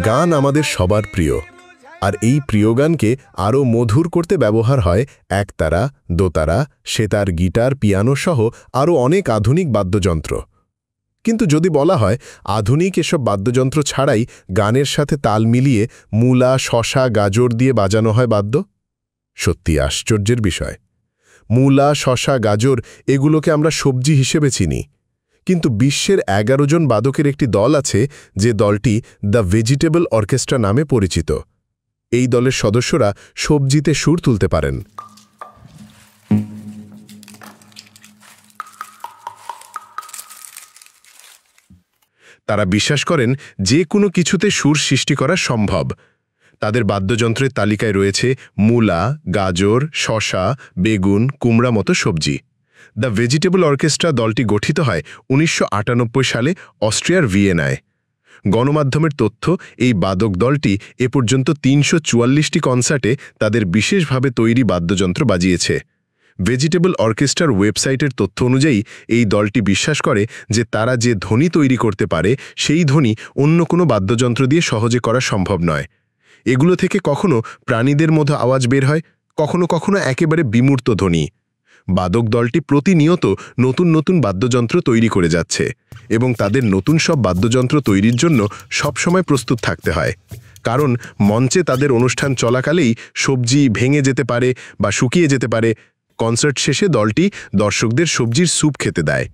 গান আমাদের সবার প্রিয়, আর এই প্রিয় গানকে আরও মধুর করতে ব্যবহার হয় একতারা, দোতারা, সেতার, গিটার, পিয়ানো সহ আরও অনেক আধুনিক বাদ্যযন্ত্র। কিন্তু যদি বলা হয় আধুনিক এসব বাদ্যযন্ত্র ছাড়াই গানের সাথে তাল মিলিয়ে মূলা, শশা, গাজর দিয়ে বাজানো হয় বাদ্য, সত্যি আশ্চর্যের বিষয়। মূলা, শশা, গাজর এগুলোকে আমরা সবজি হিসেবে চিনি, কিন্তু বিশ্বের 11 জন বাদকের একটি দল আছে যে দলটি দ্য ভেজিটেবল অর্কেস্ট্রা নামে পরিচিত। এই দলের সদস্যরা সবজিতে সুর তুলতে পারেন। তারা বিশ্বাস করেন যে কোনো কিছুতে সুর সৃষ্টি করা সম্ভব। তাদের বাদ্যযন্ত্রের তালিকায় রয়েছে মূলা, গাজর, শশা, বেগুন, কুমড়া মতো সবজি। দ্য ভেজিটেবল অর্কেস্ট্রা দলটি গঠিত হয় 1998 সালে অস্ট্রিয়ার ভিয়েনায়। গণমাধ্যমের তথ্য, এই বাদক দলটি এ পর্যন্ত 344টি কনসার্টে তাদের বিশেষভাবে তৈরি বাদ্যযন্ত্র বাজিয়েছে। ভেজিটেবল অর্কেস্ট্রার ওয়েবসাইটের তথ্য অনুযায়ী এই দলটি বিশ্বাস করে যে তারা যে ধ্বনি তৈরি করতে পারে সেই ধ্বনি অন্য কোনো বাদ্যযন্ত্র দিয়ে সহজে করা সম্ভব নয়। এগুলো থেকে কখনো প্রাণীদের মতো আওয়াজ বের হয়, কখনো কখনো একেবারে বিমূর্ত ধ্বনি। বাদক দলটি প্রতিনিয়ত নতুন নতুন বাদ্যযন্ত্র তৈরি করে যাচ্ছে এবং তাদের নতুন সব বাদ্যযন্ত্র তৈরির জন্য সবসময় প্রস্তুত থাকতে হয়, কারণ মঞ্চে তাদের অনুষ্ঠান চলাকালেই সবজি ভেঙে যেতে পারে বা শুকিয়ে যেতে পারে। কনসার্ট শেষে দলটি দর্শকদের সবজির স্যুপ খেতে দেয়।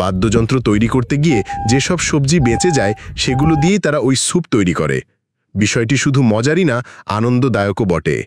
বাদ্যযন্ত্র তৈরি করতে গিয়ে যেসব সবজি বেঁচে যায় সেগুলো দিয়েই তারা ওই স্যুপ তৈরি করে। বিষয়টি শুধু মজারই না, আনন্দদায়কও বটে।